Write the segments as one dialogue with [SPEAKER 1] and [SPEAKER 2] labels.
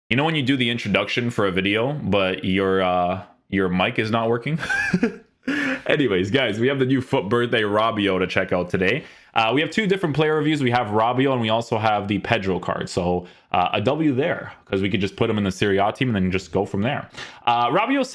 [SPEAKER 1] You know when you do the introduction for a video, but your mic is not working? Anyways, guys, we have the new FUT birthday RABIOT to check out today. We have two different player reviews. We have RABIOT and we also have the Pedro card. So a W there, because we could just put him in the Serie A team and then just go from there. RABIOT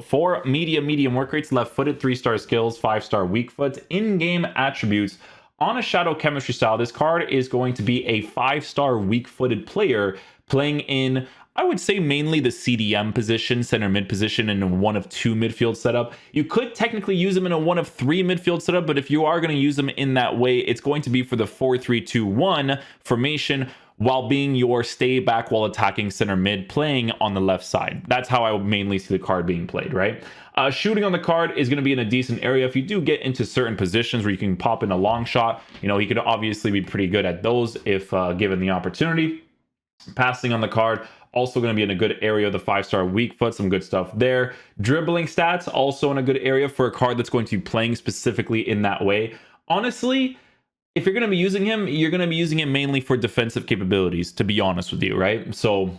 [SPEAKER 1] 6'4", medium work rates, left-footed, 3-star skills, 5-star weak foot, in-game attributes. On a shadow chemistry style, this card is going to be a 5-star weak-footed player playing in, I would say, mainly the CDM position, center mid position, in a 1 of 2 midfield setup. You could technically use him in a 1 of 3 midfield setup, but if you are going to use him in that way, it's going to be for the 4-3-2-1 formation, while being your stay back while attacking center mid, playing on the left side. That's how I would mainly see the card being played, right? Shooting on the card is going to be in a decent area. If you do get into certain positions where you can pop in a long shot, you know, he could obviously be pretty good at those if given the opportunity. Passing on the card, also going to be in a good area of the 5-star weak foot, some good stuff there. Dribbling stats, also in a good area for a card that's going to be playing specifically in that way. Honestly, if you're going to be using him, you're going to be using him mainly for defensive capabilities, to be honest with you, right? So,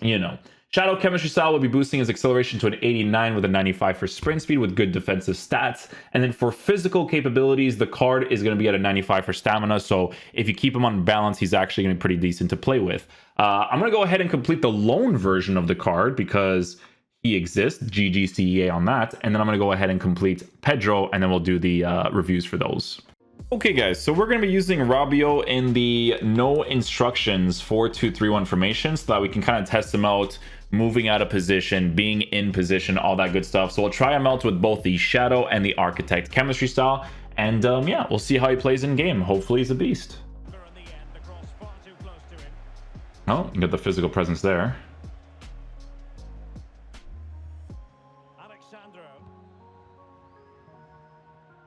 [SPEAKER 1] you know, shadow chemistry style will be boosting his acceleration to an 89 with a 95 for sprint speed with good defensive stats. And then for physical capabilities, the card is going to be at a 95 for stamina. So if you keep him on balance, he's actually going to be pretty decent to play with. I'm going to go ahead and complete the loan version of the card because he exists. GGCEA on that. And then I'm going to go ahead and complete Pedro, and then we'll do the reviews for those. Okay, guys, so we're going to be using RABIOT in the no instructions 4-2-3-1 formation so that we can kind of test him out, moving out of position, being in position, all that good stuff. So we'll try him out with both the Shadow and the Architect chemistry style. And yeah, we'll see how he plays in game. Hopefully he's a beast. Oh, you get the physical presence there.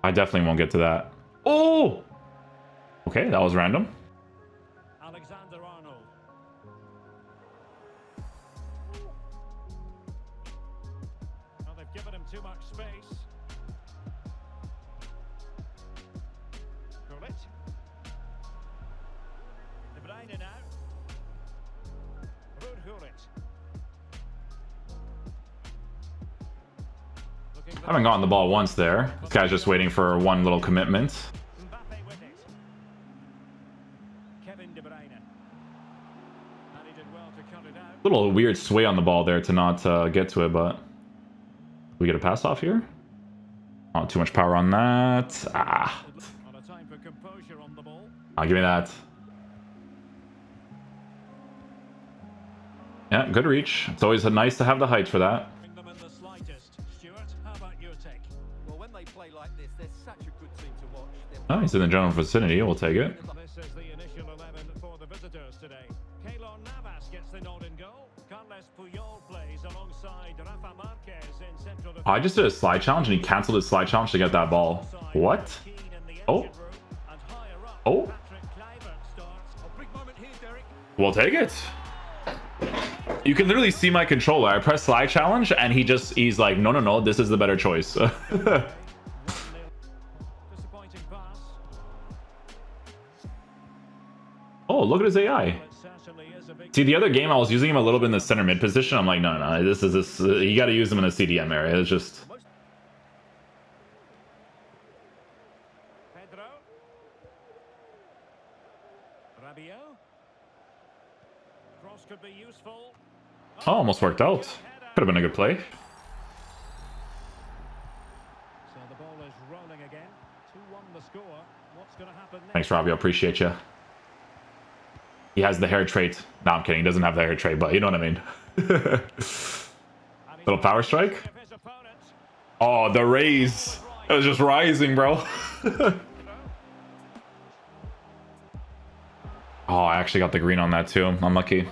[SPEAKER 1] I definitely won't get to that. Oh! Okay, that was random.
[SPEAKER 2] Well, they've given him too much space. Pull it. De Bruyne now.
[SPEAKER 1] I haven't gotten the ball once there. This guy's just waiting for one little commitment. A little weird sway on the ball there to not get to it, but we get a pass off here. Oh, too much power on that. Give me that. Yeah, good reach. It's always nice to have the height for that. Oh, he's in the general vicinity. We'll take it. Oh, I just did a slide challenge and he canceled his slide challenge to get that ball. What? Oh. Oh. We'll take it. You can literally see my controller. I press slide challenge and he's like, no, this is the better choice. Oh, look at his AI. See, the other game I was using him a little bit in the center mid position. I'm like, no, this you got to use him in the CDM area. It's just. Oh, almost worked out. Could have been a good play.
[SPEAKER 2] So the ball is rolling again. 2-1 the score. What's going to happen next?
[SPEAKER 1] Thanks, Robbie. I appreciate you. He has the hair trait. No, I'm kidding. He doesn't have the hair trait, but you know what I mean. Little power strike. Oh, the raise. It was just rising, bro. Oh, I actually got the green on that too. I'm lucky.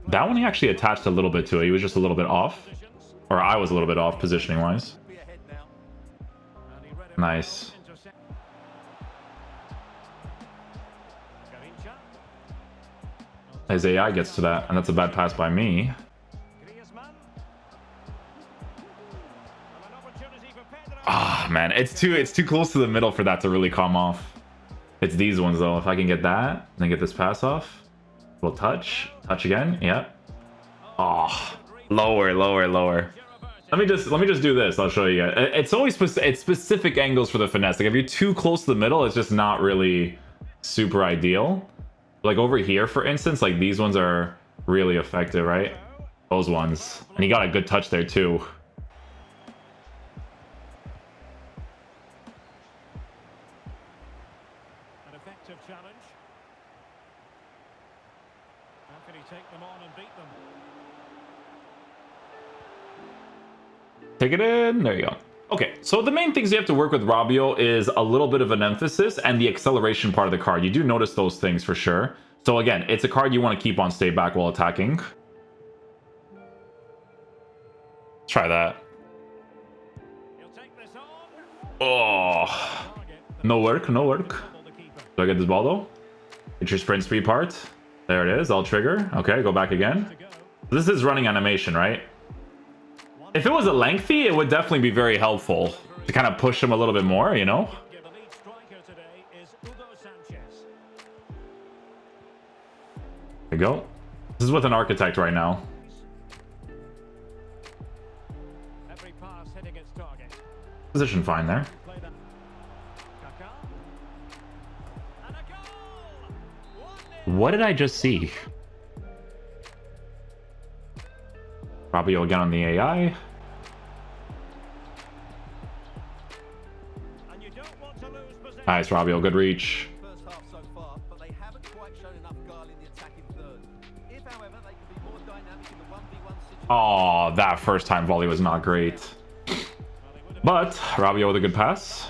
[SPEAKER 1] That one he actually attached a little bit to it. He was just a little bit off. Or I was a little bit off positioning-wise. Nice. His AI gets to that, and that's a bad pass by me. Ah, man, it's too close to the middle for that to really come off. It's these ones though. If I can get that, then get this pass off. We'll touch again. Yep. Oh, lower. Let me just do this. I'll show you guys. It's always it's specific angles for the finesse. Like if you're too close to the middle, it's just not really super ideal. Like over here, for instance, like these ones are really effective, right? Those ones, and he got a good touch there too.
[SPEAKER 2] An effective challenge. How can he take them on and beat them?
[SPEAKER 1] Take it in. There you go. Okay, so the main things you have to work with RABIOT is a little bit of an emphasis and the acceleration part of the card. You do notice those things for sure. So again, it's a card you want to keep on stay back while attacking. Try that.
[SPEAKER 2] He'll take this on.
[SPEAKER 1] Oh, no work. Do I get this ball though? Get your sprint speed part. There it is. I'll trigger. Okay, go back again. This is running animation, right? If it was a lengthy, it would definitely be very helpful to kind of push him a little bit more, you know?
[SPEAKER 2] The lead striker today is Sanchez.
[SPEAKER 1] There you go. This is with an architect right now.
[SPEAKER 2] Every pass hitting its target.
[SPEAKER 1] Position fine there.
[SPEAKER 2] Play that. Kaká. And a goal! 1-0.
[SPEAKER 1] What did I just see? RABIOT again on the AI.
[SPEAKER 2] And you don't want to lose possession.
[SPEAKER 1] Nice, RABIOT. Good reach.
[SPEAKER 3] First half so far, but they haven't quite shown enough guile in the attacking third. If, however, they can be more dynamic in the 1v1 situation...
[SPEAKER 1] Oh, that first time volley was not great. But RABIOT with a good pass.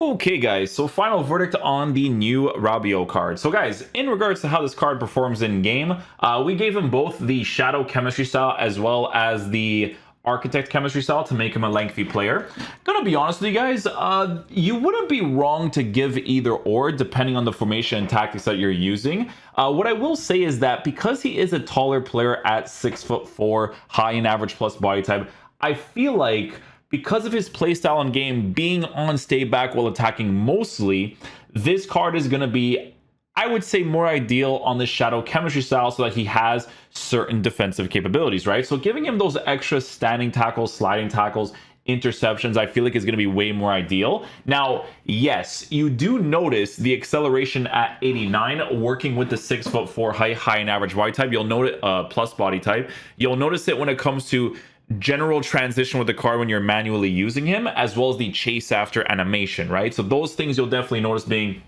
[SPEAKER 1] Okay guys, so final verdict on the new RABIOT card. So guys, in regards to how this card performs in game, we gave him both the Shadow Chemistry style as well as the Architect Chemistry style to make him a lengthy player. Gonna be honest with you guys, you wouldn't be wrong to give either or depending on the formation and tactics that you're using. What I will say is that because he is a taller player at 6'4", high in average plus body type, I feel like because of his playstyle in game being on stay back while attacking mostly, this card is going to be, I would say, more ideal on the Shadow Chemistry style so that he has certain defensive capabilities, right? So giving him those extra standing tackles, sliding tackles, interceptions, I feel like is going to be way more ideal. Now, yes, you do notice the acceleration at 89 working with the 6'4" height, high in average body type. You'll note it, plus body type. You'll notice it when it comes to general transition with the card when you're manually using him, as well as the chase after animation, right? So those things you'll definitely notice being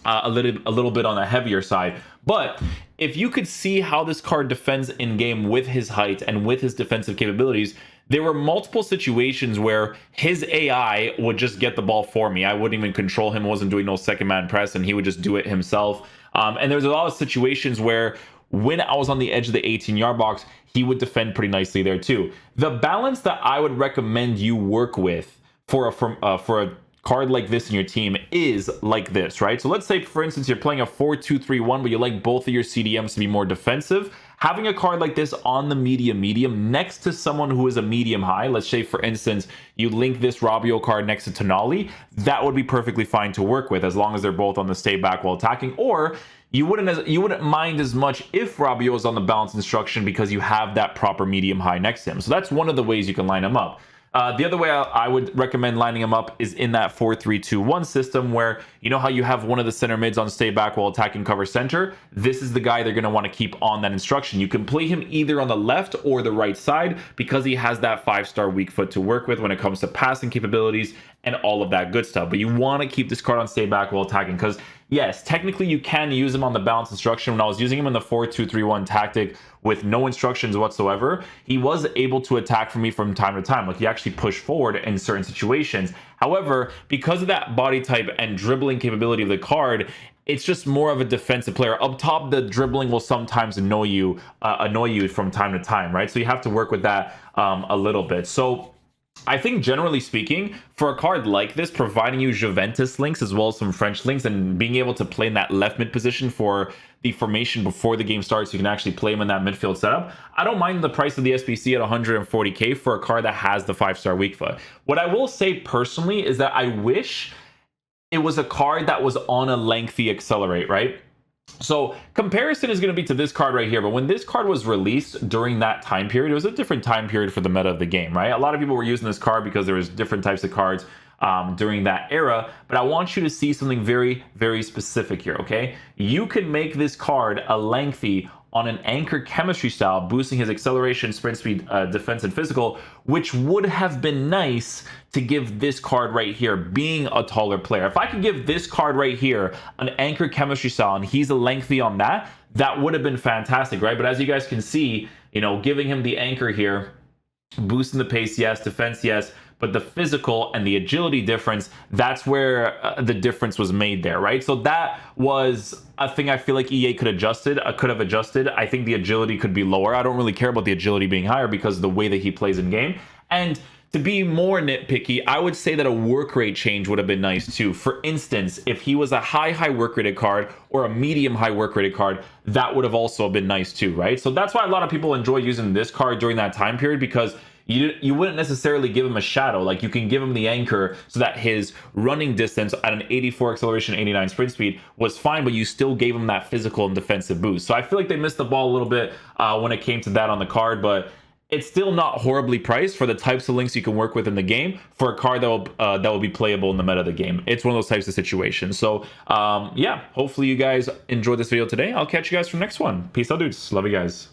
[SPEAKER 1] a little bit on the heavier side. But if you could see how this card defends in game with his height and with his defensive capabilities, there were multiple situations where his AI would just get the ball for me. I wouldn't even control him, wasn't doing no second man press, and he would just do it himself. And there's a lot of situations where when I was on the edge of the 18-yard box, he would defend pretty nicely there too. The balance that I would recommend you work with for a card like this in your team is like this, right? So let's say, for instance, you're playing a 4-2-3-1, but you like both of your CDMs to be more defensive. Having a card like this on the medium next to someone who is a medium high, let's say, for instance, you link this RABIOT card next to Tonali, that would be perfectly fine to work with as long as they're both on the stay back while attacking. Or you wouldn't mind as much if RABIOT is on the balance instruction because you have that proper medium high next to him. So that's one of the ways you can line him up. The other way I would recommend lining him up is in that 4-3-2-1 system where, you know how you have one of the center mids on stay back while attacking cover center? This is the guy they're going to want to keep on that instruction. You can play him either on the left or the right side because he has that 5-star weak foot to work with when it comes to passing capabilities and all of that good stuff. But you want to keep this card on stay back while attacking because, yes, technically you can use him on the balance instruction. When I was using him in the 4-2-3-1 tactic with no instructions whatsoever, he was able to attack for me from time to time. Like, he actually pushed forward in certain situations. However, because of that body type and dribbling capability of the card, it's just more of a defensive player. Up top, the dribbling will sometimes annoy you from time to time, right? So you have to work with that a little bit. So I think generally speaking, for a card like this, providing you Juventus links as well as some French links and being able to play in that left mid position for the formation before the game starts, you can actually play him in that midfield setup. I don't mind the price of the SBC at 140k for a card that has the 5-star weak foot. What I will say personally is that I wish it was a card that was on a lengthy accelerate, right? So comparison is going to be to this card right here, but when this card was released during that time period, it was a different time period for the meta of the game, right? A lot of people were using this card because there was different types of cards during that era, but I want you to see something very, very specific here, okay? You can make this card a lengthy on an anchor chemistry style, boosting his acceleration, sprint speed, defense, and physical, which would have been nice to give this card right here, being a taller player. If I could give this card right here an anchor chemistry style and he's a lengthy on that, that would have been fantastic, right? But as you guys can see, you know, giving him the anchor here, boosting the pace, yes, defense, yes, but the physical and the agility difference, that's where the difference was made there, right? So that was a thing I feel like EA could have adjusted. I think the agility could be lower. I don't really care about the agility being higher because of the way that he plays in game. And to be more nitpicky, I would say that a work rate change would have been nice too. For instance, if he was a high work rated card or a medium high work rated card, that would have also been nice too, right? So that's why a lot of people enjoy using this card during that time period, because you wouldn't necessarily give him a shadow. Like, you can give him the anchor so that his running distance at an 84 acceleration, 89 sprint speed was fine, but you still gave him that physical and defensive boost. So I feel like they missed the ball a little bit when it came to that on the card, but it's still not horribly priced for the types of links you can work with in the game for a card that will be playable in the meta of the game. It's one of those types of situations. So yeah, hopefully you guys enjoyed this video today. I'll catch you guys for the next one. Peace out, dudes. Love you guys.